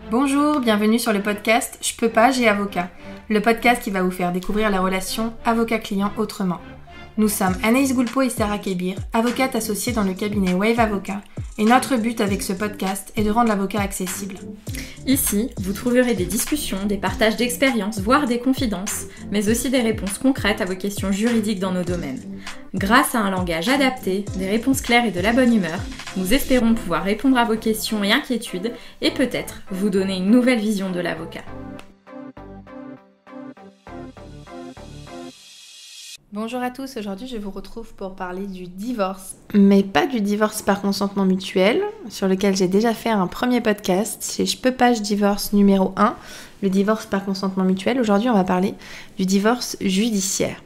Bonjour, bienvenue sur le podcast Je peux pas, j'ai avocat, le podcast qui va vous faire découvrir la relation avocat-client autrement. Nous sommes Anaïs Goulpeau et Sarah Kébir, avocates associées dans le cabinet Wave Avocat, et notre but avec ce podcast est de rendre l'avocat accessible. Ici, vous trouverez des discussions, des partages d'expériences, voire des confidences, mais aussi des réponses concrètes à vos questions juridiques dans nos domaines. Grâce à un langage adapté, des réponses claires et de la bonne humeur, nous espérons pouvoir répondre à vos questions et inquiétudes et peut-être vous donner une nouvelle vision de l'avocat. Bonjour à tous, aujourd'hui je vous retrouve pour parler du divorce, mais pas du divorce par consentement mutuel, sur lequel j'ai déjà fait un premier podcast, c'est Je peux pas, je divorce numéro 1, le divorce par consentement mutuel. Aujourd'hui on va parler du divorce judiciaire.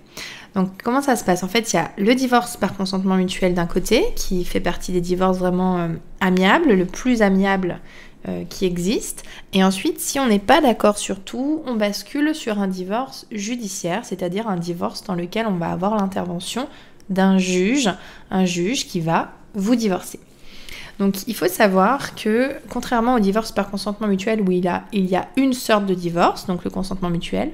Donc comment ça se passe ? En fait, il y a le divorce par consentement mutuel d'un côté, qui fait partie des divorces vraiment amiables, le plus amiable qui existe. Et ensuite, si on n'est pas d'accord sur tout, on bascule sur un divorce judiciaire, c'est-à-dire un divorce dans lequel on va avoir l'intervention d'un juge, un juge qui va vous divorcer. Donc il faut savoir que, contrairement au divorce par consentement mutuel où il y a une sorte de divorce, donc le consentement mutuel,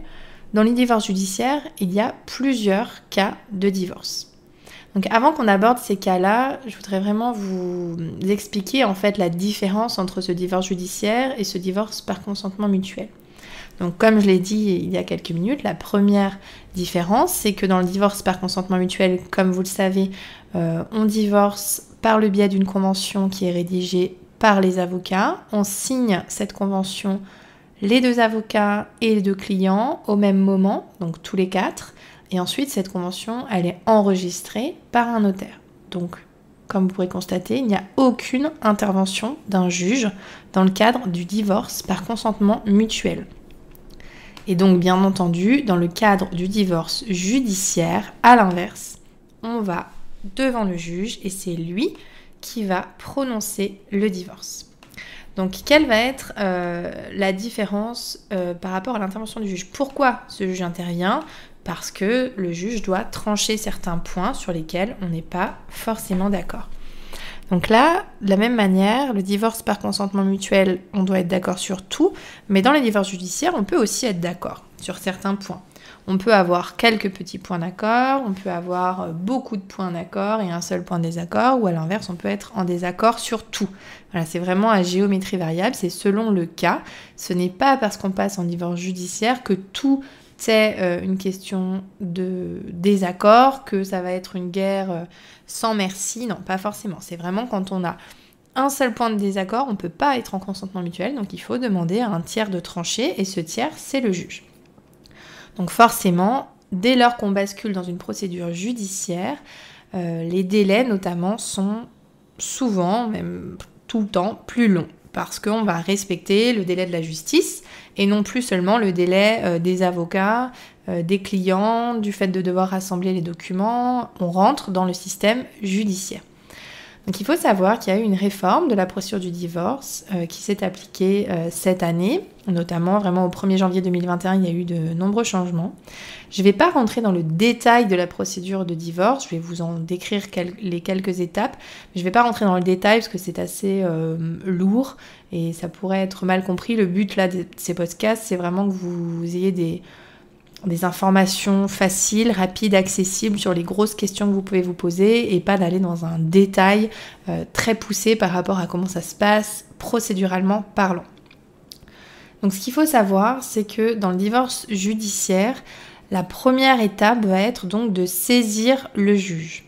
dans les divorces judiciaires, il y a plusieurs cas de divorce. Donc avant qu'on aborde ces cas-là, je voudrais vraiment vous expliquer en fait la différence entre ce divorce judiciaire et ce divorce par consentement mutuel. Donc comme je l'ai dit il y a quelques minutes, la première différence, c'est que dans le divorce par consentement mutuel, comme vous le savez, on divorce par le biais d'une convention qui est rédigée par les avocats. On signe cette convention, les deux avocats et les deux clients, au même moment, donc tous les quatre. Et ensuite, cette convention, elle est enregistrée par un notaire. Donc, comme vous pourrez constater, il n'y a aucune intervention d'un juge dans le cadre du divorce par consentement mutuel. Et donc, bien entendu, dans le cadre du divorce judiciaire, à l'inverse, on va devant le juge et c'est lui qui va prononcer le divorce. Donc, quelle va être la différence par rapport à l'intervention du juge ? Pourquoi ce juge intervient ? Parce que le juge doit trancher certains points sur lesquels on n'est pas forcément d'accord. Donc là, de la même manière, le divorce par consentement mutuel, on doit être d'accord sur tout, mais dans les divorces judiciaires, on peut aussi être d'accord sur certains points. On peut avoir quelques petits points d'accord, on peut avoir beaucoup de points d'accord et un seul point de désaccord, ou à l'inverse, on peut être en désaccord sur tout. Voilà, c'est vraiment à géométrie variable, c'est selon le cas. Ce n'est pas parce qu'on passe en divorce judiciaire que tout c'est une question de désaccord, que ça va être une guerre sans merci. Non, pas forcément. C'est vraiment quand on a un seul point de désaccord, on ne peut pas être en consentement mutuel, donc il faut demander à un tiers de trancher, et ce tiers, c'est le juge. Donc forcément, dès lors qu'on bascule dans une procédure judiciaire, les délais notamment sont souvent, même tout le temps, plus longs, parce qu'on va respecter le délai de la justice, et non plus seulement le délai des avocats, des clients, du fait de devoir rassembler les documents. On rentre dans le système judiciaire. Donc il faut savoir qu'il y a eu une réforme de la procédure du divorce qui s'est appliquée cette année, notamment vraiment au 1er janvier 2021, il y a eu de nombreux changements. Je ne vais pas rentrer dans le détail de la procédure de divorce, je vais vous en décrire les quelques étapes, mais je ne vais pas rentrer dans le détail parce que c'est assez lourd et ça pourrait être mal compris. Le but là de ces podcasts, c'est vraiment que vous ayez des informations faciles, rapides, accessibles sur les grosses questions que vous pouvez vous poser et pas d'aller dans un détail très poussé par rapport à comment ça se passe procéduralement parlant. Donc ce qu'il faut savoir, c'est que dans le divorce judiciaire, la première étape va être donc de saisir le juge.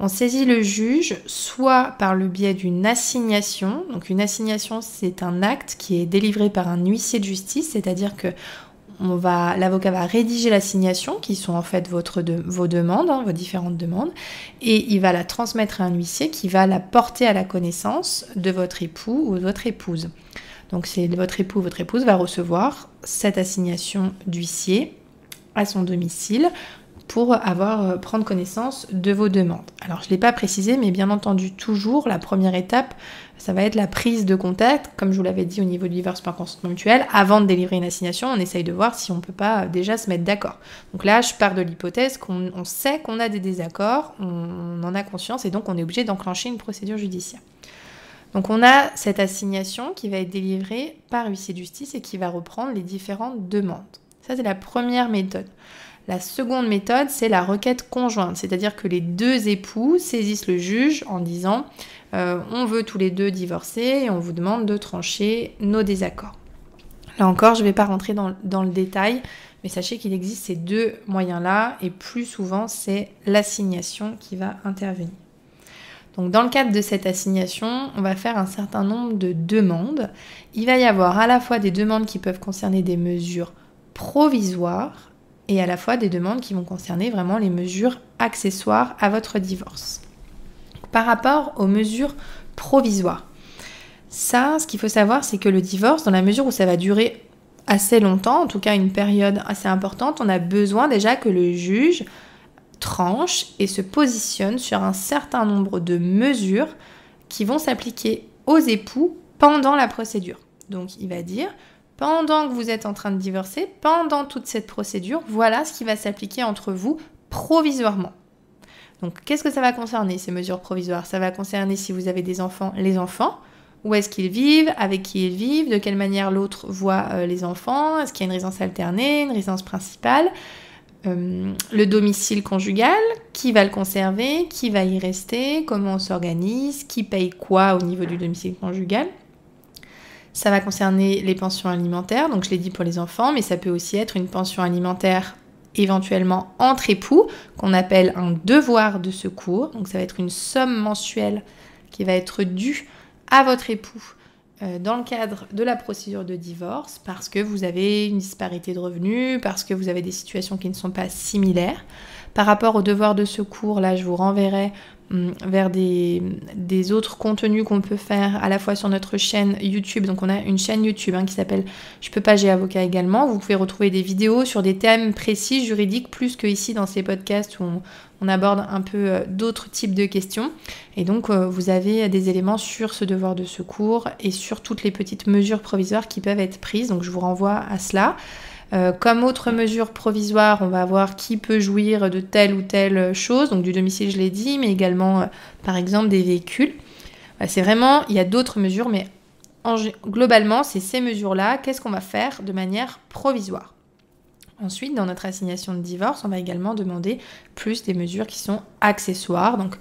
On saisit le juge soit par le biais d'une assignation. Donc une assignation, c'est un acte qui est délivré par un huissier de justice, c'est-à-dire que l'avocat va rédiger l'assignation, qui sont en fait vos demandes, vos différentes demandes, et il va la transmettre à un huissier qui va la porter à la connaissance de votre époux ou de votre épouse. Donc c'est votre époux ou votre épouse va recevoir cette assignation d'huissier à son domicile pour prendre connaissance de vos demandes. Alors je ne l'ai pas précisé, mais bien entendu toujours la première étape, ça va être la prise de contact, comme je vous l'avais dit au niveau du divorce par consentement mutuel. Avant de délivrer une assignation, on essaye de voir si on ne peut pas déjà se mettre d'accord. Donc là, je pars de l'hypothèse qu'on sait qu'on a des désaccords, on en a conscience et donc on est obligé d'enclencher une procédure judiciaire. Donc on a cette assignation qui va être délivrée par huissier de justice et qui va reprendre les différentes demandes. Ça, c'est la première méthode. La seconde méthode, c'est la requête conjointe, c'est-à-dire que les deux époux saisissent le juge en disant on veut tous les deux divorcer et on vous demande de trancher nos désaccords. Là encore, je ne vais pas rentrer dans le détail, mais sachez qu'il existe ces deux moyens-là et plus souvent, c'est l'assignation qui va intervenir. Donc dans le cadre de cette assignation, on va faire un certain nombre de demandes. Il va y avoir à la fois des demandes qui peuvent concerner des mesures provisoires et à la fois des demandes qui vont concerner vraiment les mesures accessoires à votre divorce. Par rapport aux mesures provisoires, ça, ce qu'il faut savoir, c'est que le divorce, dans la mesure où ça va durer assez longtemps, en tout cas une période assez importante, on a besoin déjà que le juge tranche et se positionne sur un certain nombre de mesures qui vont s'appliquer aux époux pendant la procédure. Donc il va dire, pendant que vous êtes en train de divorcer, pendant toute cette procédure, voilà ce qui va s'appliquer entre vous provisoirement. Donc qu'est-ce que ça va concerner ces mesures provisoires? Ça va concerner si vous avez des enfants, les enfants, où est-ce qu'ils vivent, avec qui ils vivent, de quelle manière l'autre voit les enfants, est-ce qu'il y a une résidence alternée, une résidence principale, le domicile conjugal, qui va le conserver, qui va y rester, comment on s'organise, qui paye quoi au niveau du domicile conjugal. Ça va concerner les pensions alimentaires, donc je l'ai dit pour les enfants, mais ça peut aussi être une pension alimentaire éventuellement entre époux, qu'on appelle un devoir de secours. Donc ça va être une somme mensuelle qui va être due à votre époux dans le cadre de la procédure de divorce parce que vous avez une disparité de revenus, parce que vous avez des situations qui ne sont pas similaires. Par rapport au devoir de secours, là je vous renverrai vers des autres contenus qu'on peut faire à la fois sur notre chaîne YouTube. Donc on a une chaîne YouTube qui s'appelle Je peux pas, j'ai avocat également. Vous pouvez retrouver des vidéos sur des thèmes précis, juridiques, plus que ici dans ces podcasts où on aborde un peu d'autres types de questions. Et donc vous avez des éléments sur ce devoir de secours et sur toutes les petites mesures provisoires qui peuvent être prises. Donc je vous renvoie à cela. Comme autre mesure provisoire, on va voir qui peut jouir de telle ou telle chose, donc du domicile je l'ai dit, mais également par exemple des véhicules. C'est vraiment, il y a d'autres mesures, mais globalement c'est ces mesures-là, qu'est-ce qu'on va faire de manière provisoire. Ensuite, dans notre assignation de divorce, on va également demander plus des mesures qui sont accessoires, donc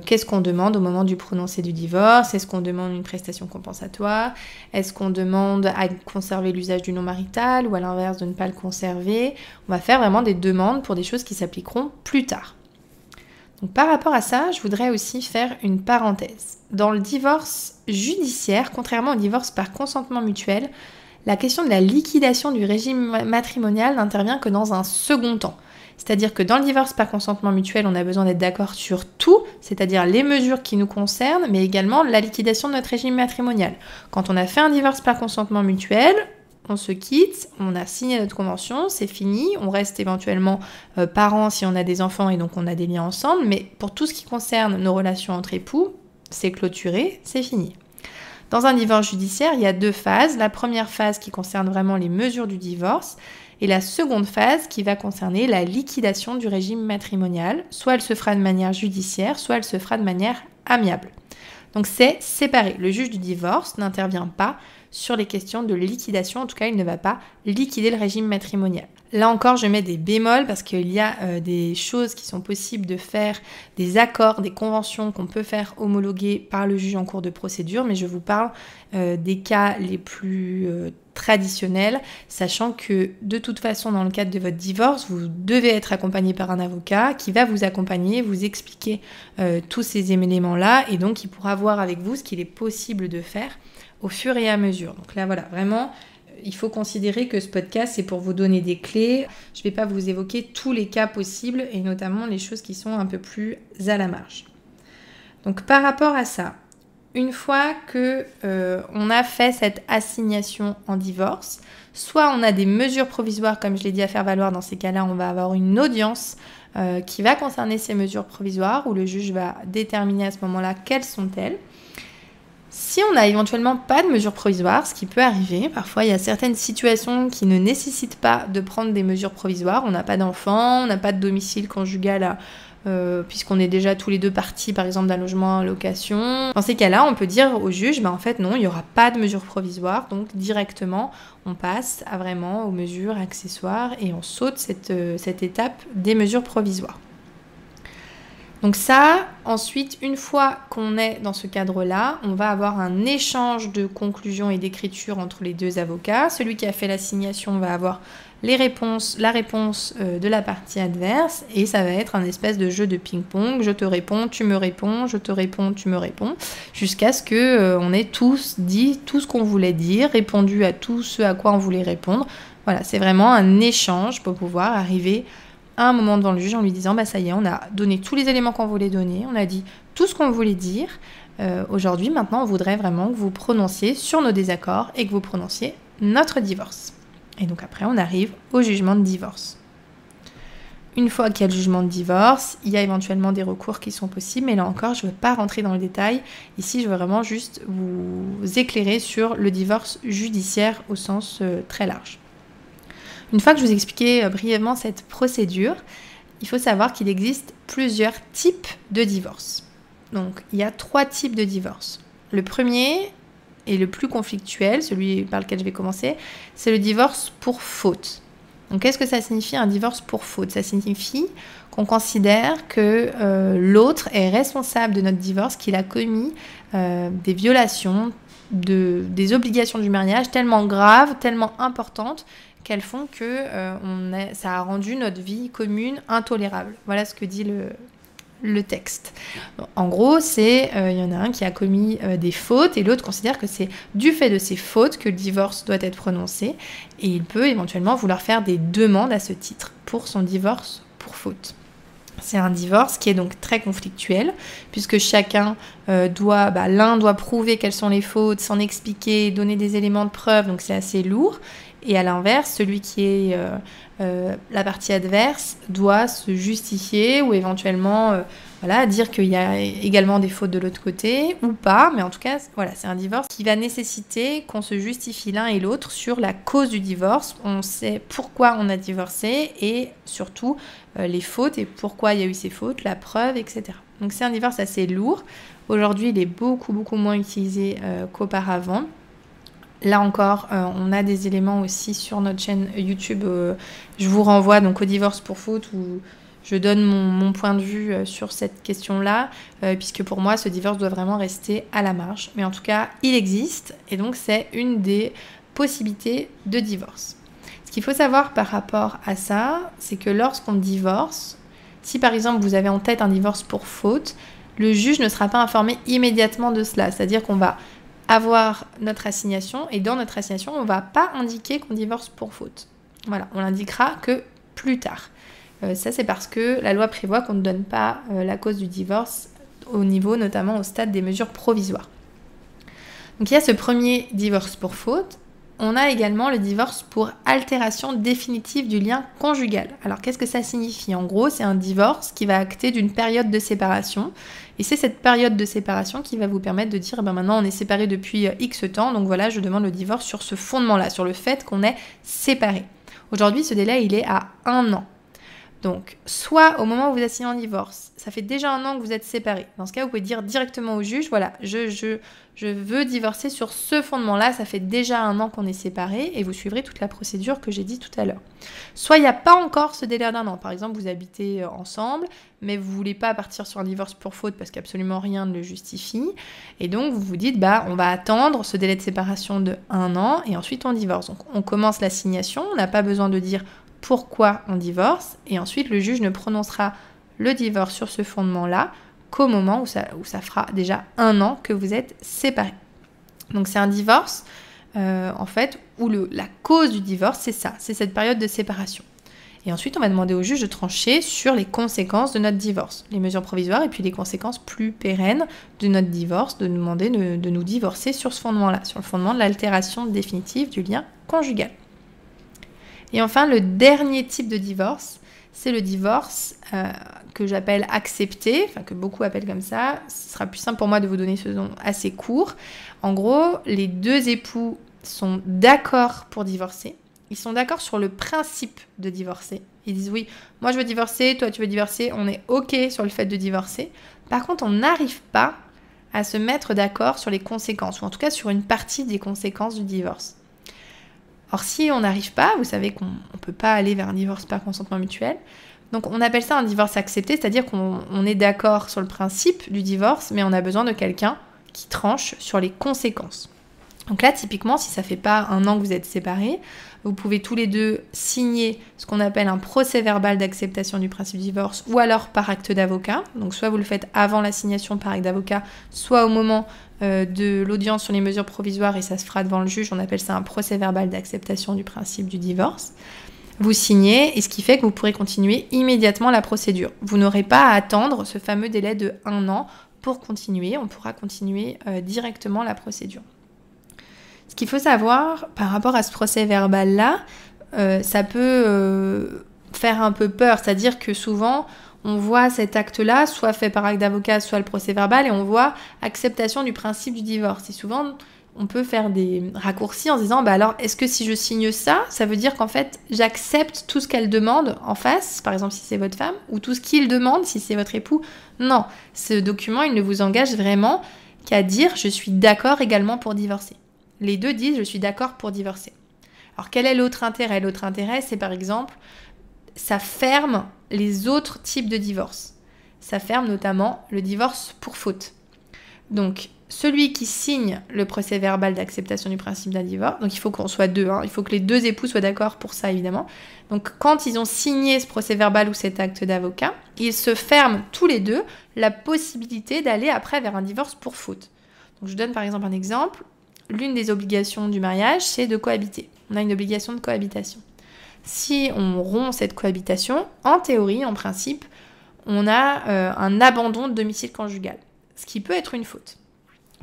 qu'est-ce qu'on demande au moment du prononcé du divorce? Est-ce qu'on demande une prestation compensatoire? Est-ce qu'on demande à conserver l'usage du nom marital ou à l'inverse de ne pas le conserver? On va faire vraiment des demandes pour des choses qui s'appliqueront plus tard. Donc par rapport à ça, je voudrais aussi faire une parenthèse. Dans le divorce judiciaire, contrairement au divorce par consentement mutuel, la question de la liquidation du régime matrimonial n'intervient que dans un second temps. C'est-à-dire que dans le divorce par consentement mutuel, on a besoin d'être d'accord sur tout, c'est-à-dire les mesures qui nous concernent, mais également la liquidation de notre régime matrimonial. Quand on a fait un divorce par consentement mutuel, on se quitte, on a signé notre convention, c'est fini, on reste éventuellement parents si on a des enfants et donc on a des liens ensemble, mais pour tout ce qui concerne nos relations entre époux, c'est clôturé, c'est fini. Dans un divorce judiciaire, il y a deux phases. La première phase qui concerne vraiment les mesures du divorce et la seconde phase qui va concerner la liquidation du régime matrimonial. Soit elle se fera de manière judiciaire, soit elle se fera de manière amiable. Donc c'est séparé. Le juge du divorce n'intervient pas sur les questions de liquidation. En tout cas, il ne va pas liquider le régime matrimonial. Là encore, je mets des bémols parce qu'il y a des choses qui sont possibles de faire, des accords, des conventions qu'on peut faire homologuer par le juge en cours de procédure, mais je vous parle des cas les plus traditionnels, sachant que de toute façon, dans le cadre de votre divorce, vous devez être accompagné par un avocat qui va vous accompagner, vous expliquer tous ces éléments-là, et donc il pourra voir avec vous ce qu'il est possible de faire au fur et à mesure. Donc là, voilà, vraiment, il faut considérer que ce podcast, c'est pour vous donner des clés. Je ne vais pas vous évoquer tous les cas possibles, et notamment les choses qui sont un peu plus à la marge. Donc par rapport à ça, une fois que on a fait cette assignation en divorce, soit on a des mesures provisoires, comme je l'ai dit, à faire valoir. Dans ces cas-là, on va avoir une audience qui va concerner ces mesures provisoires, où le juge va déterminer à ce moment-là quelles sont-elles. Si on n'a éventuellement pas de mesures provisoires, ce qui peut arriver, parfois il y a certaines situations qui ne nécessitent pas de prendre des mesures provisoires. On n'a pas d'enfant, on n'a pas de domicile conjugal puisqu'on est déjà tous les deux partis, par exemple, d'un logement en location. Dans ces cas-là, on peut dire au juge, en fait, non, il n'y aura pas de mesures provisoires, donc directement, on passe vraiment aux mesures accessoires et on saute cette étape des mesures provisoires. Donc ça, ensuite, une fois qu'on est dans ce cadre-là, on va avoir un échange de conclusions et d'écriture entre les deux avocats. Celui qui a fait l'assignation va avoir la réponse de la partie adverse et ça va être un espèce de jeu de ping-pong. Je te réponds, tu me réponds, je te réponds, tu me réponds, jusqu'à ce qu'on ait tous dit tout ce qu'on voulait dire, répondu à tout ce à quoi on voulait répondre. Voilà, c'est vraiment un échange pour pouvoir arriver à un moment devant le juge en lui disant ça y est, on a donné tous les éléments qu'on voulait donner, on a dit tout ce qu'on voulait dire. Aujourd'hui, maintenant, on voudrait vraiment que vous prononciez sur nos désaccords et que vous prononciez notre divorce. Et donc après, on arrive au jugement de divorce. Une fois qu'il y a le jugement de divorce, il y a éventuellement des recours qui sont possibles, mais là encore, je ne veux pas rentrer dans le détail. Ici, je veux vraiment juste vous éclairer sur le divorce judiciaire au sens très large. Une fois que je vous ai expliqué brièvement cette procédure, il faut savoir qu'il existe plusieurs types de divorce. Donc, il y a 3 types de divorce. Le premier et le plus conflictuel, celui par lequel je vais commencer, c'est le divorce pour faute. Donc, qu'est-ce que ça signifie un divorce pour faute ? Ça signifie qu'on considère que l'autre est responsable de notre divorce, qu'il a commis des violations, des obligations du mariage tellement graves, tellement importantes, qu'elles font que ça a rendu notre vie commune intolérable. Voilà ce que dit le texte. En gros, il y en a un qui a commis des fautes et l'autre considère que c'est du fait de ces fautes que le divorce doit être prononcé et il peut éventuellement vouloir faire des demandes à ce titre pour son divorce pour faute. C'est un divorce qui est donc très conflictuel puisque chacun l'un doit prouver quelles sont les fautes, s'en expliquer, donner des éléments de preuve, donc c'est assez lourd. Et à l'inverse, celui qui est la partie adverse doit se justifier ou éventuellement dire qu'il y a également des fautes de l'autre côté ou pas. Mais en tout cas, voilà, c'est un divorce qui va nécessiter qu'on se justifie l'un et l'autre sur la cause du divorce. On sait pourquoi on a divorcé et surtout les fautes et pourquoi il y a eu ces fautes, la preuve, etc. Donc c'est un divorce assez lourd. Aujourd'hui, il est beaucoup, beaucoup moins utilisé qu'auparavant. Là encore, on a des éléments aussi sur notre chaîne YouTube. Je vous renvoie donc au divorce pour faute où je donne mon point de vue sur cette question-là, puisque pour moi, ce divorce doit vraiment rester à la marge. Mais en tout cas, il existe et donc c'est une des possibilités de divorce. Ce qu'il faut savoir par rapport à ça, c'est que lorsqu'on divorce, si par exemple vous avez en tête un divorce pour faute, le juge ne sera pas informé immédiatement de cela. C'est-à-dire qu'on va avoir notre assignation et dans notre assignation, on ne va pas indiquer qu'on divorce pour faute. Voilà, on l'indiquera que plus tard. Ça, c'est parce que la loi prévoit qu'on ne donne pas la cause du divorce au niveau, notamment au stade des mesures provisoires. Donc il y a ce premier divorce pour faute. On a également le divorce pour altération définitive du lien conjugal. Alors qu'est-ce que ça signifie ? En gros, c'est un divorce qui va acter d'une période de séparation. Et c'est cette période de séparation qui va vous permettre de dire maintenant on est séparés depuis X temps, donc voilà, je demande le divorce sur ce fondement-là, sur le fait qu'on est séparés. Aujourd'hui, ce délai, il est à 1 an. Donc, soit au moment où vous assignez un divorce, ça fait déjà 1 an que vous êtes séparés. Dans ce cas, vous pouvez dire directement au juge, voilà, je veux divorcer sur ce fondement-là, ça fait déjà 1 an qu'on est séparés et vous suivrez toute la procédure que j'ai dit tout à l'heure. Soit il n'y a pas encore ce délai d'1 an. Par exemple, vous habitez ensemble, mais vous ne voulez pas partir sur un divorce pour faute parce qu'absolument rien ne le justifie. Et donc, vous vous dites, on va attendre ce délai de séparation de 1 an et ensuite on divorce. Donc, on commence l'assignation, on n'a pas besoin de dire pourquoi on divorce et ensuite le juge ne prononcera le divorce sur ce fondement-là qu'au moment où ça fera déjà 1 an que vous êtes séparés. Donc c'est un divorce en fait où la cause du divorce c'est ça, c'est cette période de séparation. Et ensuite on va demander au juge de trancher sur les conséquences de notre divorce, les mesures provisoires et puis les conséquences plus pérennes de notre divorce, de nous demander de nous divorcer sur ce fondement-là, sur le fondement de l'altération définitive du lien conjugal. Et enfin, le dernier type de divorce, c'est le divorce que j'appelle accepté, enfin que beaucoup appellent comme ça. Ce sera plus simple pour moi de vous donner ce nom assez court. En gros, les 2 époux sont d'accord pour divorcer. Ils sont d'accord sur le principe de divorcer. Ils disent oui, moi je veux divorcer, toi tu veux divorcer, on est ok sur le fait de divorcer. Par contre, on n'arrive pas à se mettre d'accord sur les conséquences, ou en tout cas sur une partie des conséquences du divorce. Or, si on n'arrive pas, vous savez qu'on ne peut pas aller vers un divorce par consentement mutuel, donc on appelle ça un divorce accepté, c'est-à-dire qu'on est d'accord sur le principe du divorce, mais on a besoin de quelqu'un qui tranche sur les conséquences. Donc là, typiquement, si ça fait pas 1 an que vous êtes séparés, vous pouvez tous les deux signer ce qu'on appelle un procès-verbal d'acceptation du principe du divorce ou alors par acte d'avocat. Donc soit vous le faites avant la signation par acte d'avocat, soit au moment de l'audience sur les mesures provisoires et ça se fera devant le juge. On appelle ça un procès-verbal d'acceptation du principe du divorce. Vous signez et ce qui fait que vous pourrez continuer immédiatement la procédure. Vous n'aurez pas à attendre ce fameux délai de 1 an pour continuer. On pourra continuer directement la procédure. Ce qu'il faut savoir par rapport à ce procès-verbal-là, ça peut faire un peu peur. C'est-à-dire que souvent, on voit cet acte-là, soit fait par acte d'avocat, soit le procès-verbal, et on voit acceptation du principe du divorce. Et souvent, on peut faire des raccourcis en se disant, alors, est-ce que si je signe ça, ça veut dire qu'en fait, j'accepte tout ce qu'elle demande en face, par exemple si c'est votre femme, ou tout ce qu'il demande si c'est votre époux? Non, ce document, il ne vous engage vraiment qu'à dire, je suis d'accord également pour divorcer. Les deux disent « je suis d'accord pour divorcer ». Alors quel est l'autre intérêt ? L'autre intérêt, c'est par exemple, ça ferme les autres types de divorce. Ça ferme notamment le divorce pour faute. Donc celui qui signe le procès-verbal d'acceptation du principe d'un divorce, donc il faut qu'on soit deux, il faut que les deux époux soient d'accord pour ça évidemment. Donc quand ils ont signé ce procès-verbal ou cet acte d'avocat, ils se ferment tous les deux la possibilité d'aller après vers un divorce pour faute. Donc je donne par exemple un exemple. L'une des obligations du mariage, c'est de cohabiter. On a une obligation de cohabitation. Si on rompt cette cohabitation, en théorie, en principe, on a un abandon de domicile conjugal, ce qui peut être une faute.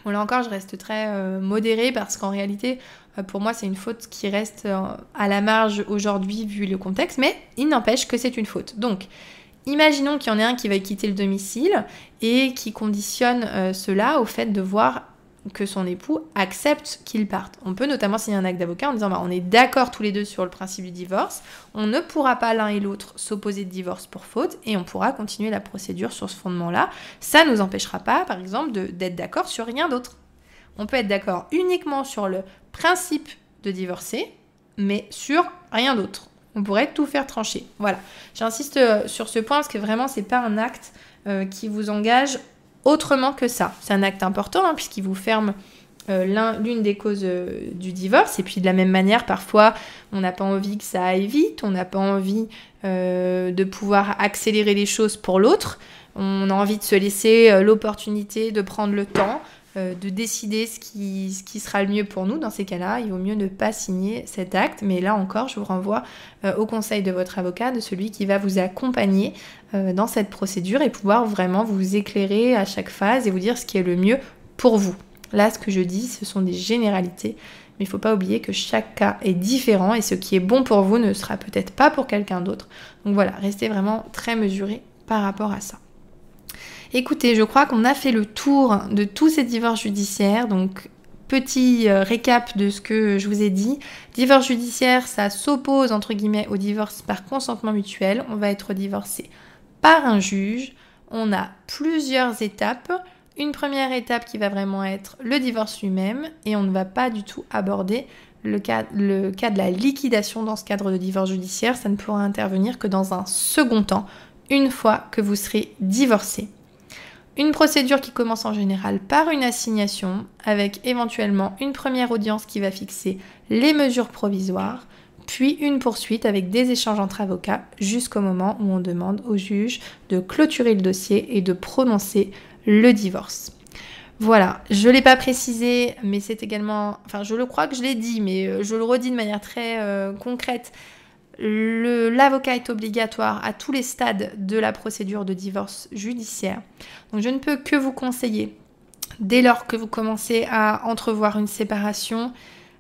Bon, là encore, je reste très modérée parce qu'en réalité, pour moi, c'est une faute qui reste à la marge aujourd'hui vu le contexte, mais il n'empêche que c'est une faute. Donc, imaginons qu'il y en ait un qui va quitter le domicile et qui conditionne cela au fait de voir que son époux accepte qu'il parte. On peut notamment signer un acte d'avocat en disant on est d'accord tous les deux sur le principe du divorce, on ne pourra pas l'un et l'autre s'opposer de divorce pour faute et on pourra continuer la procédure sur ce fondement-là. Ça ne nous empêchera pas, par exemple, d'être d'accord sur rien d'autre. On peut être d'accord uniquement sur le principe de divorcer, mais sur rien d'autre. On pourrait tout faire trancher. Voilà. J'insiste sur ce point parce que vraiment, c'est pas un acte qui vous engage autrement que ça. C'est un acte important puisqu'il vous ferme l'une des causes du divorce. Et puis de la même manière, parfois, on n'a pas envie que ça aille vite, on n'a pas envie de pouvoir accélérer les choses pour l'autre. On a envie de se laisser l'opportunité de prendre le temps, de décider ce qui sera le mieux pour nous. Dans ces cas-là, il vaut mieux ne pas signer cet acte. Mais là encore, je vous renvoie au conseil de votre avocat, de celui qui va vous accompagner dans cette procédure et pouvoir vraiment vous éclairer à chaque phase et vous dire ce qui est le mieux pour vous. Là, ce que je dis, ce sont des généralités, mais il ne faut pas oublier que chaque cas est différent et ce qui est bon pour vous ne sera peut-être pas pour quelqu'un d'autre. Donc voilà, restez vraiment très mesurés par rapport à ça. Écoutez, je crois qu'on a fait le tour de tous ces divorces judiciaires, donc petit récap de ce que je vous ai dit. Divorce judiciaire, ça s'oppose entre guillemets au divorce par consentement mutuel. On va être divorcé par un juge. On a plusieurs étapes. Une première étape qui va vraiment être le divorce lui-même et on ne va pas du tout aborder le cas de la liquidation dans ce cadre de divorce judiciaire. Ça ne pourra intervenir que dans un second temps, une fois que vous serez divorcé. Une procédure qui commence en général par une assignation avec éventuellement une première audience qui va fixer les mesures provisoires, puis une poursuite avec des échanges entre avocats jusqu'au moment où on demande au juge de clôturer le dossier et de prononcer le divorce. Voilà, je ne l'ai pas précisé, mais c'est également... Enfin, je le crois que je l'ai dit, mais je le redis de manière très concrète. L'avocat est obligatoire à tous les stades de la procédure de divorce judiciaire. Donc je ne peux que vous conseiller, dès lors que vous commencez à entrevoir une séparation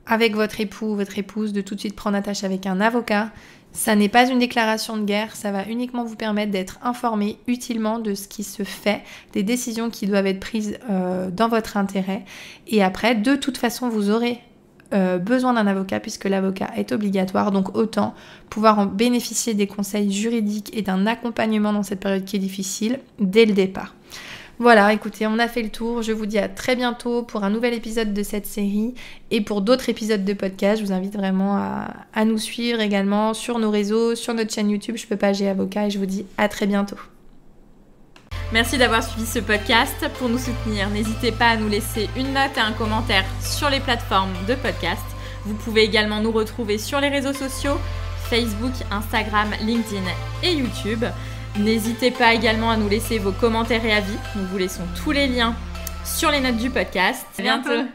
avec votre époux ou votre épouse, de tout de suite prendre attache avec un avocat. Ça n'est pas une déclaration de guerre, ça va uniquement vous permettre d'être informé utilement de ce qui se fait, des décisions qui doivent être prises dans votre intérêt. Et après, de toute façon, vous aurez besoin d'un avocat puisque l'avocat est obligatoire, donc autant pouvoir en bénéficier des conseils juridiques et d'un accompagnement dans cette période qui est difficile dès le départ. Voilà, écoutez, on a fait le tour. Je vous dis à très bientôt pour un nouvel épisode de cette série et pour d'autres épisodes de podcast. Je vous invite vraiment à nous suivre également sur nos réseaux, sur notre chaîne YouTube Je peux pas, j'ai avocat et je vous dis à très bientôt. Merci d'avoir suivi ce podcast. Pour nous soutenir, n'hésitez pas à nous laisser une note et un commentaire sur les plateformes de podcast. Vous pouvez également nous retrouver sur les réseaux sociaux, Facebook, Instagram, LinkedIn et YouTube. N'hésitez pas également à nous laisser vos commentaires et avis. Nous vous laissons tous les liens sur les notes du podcast. À bientôt.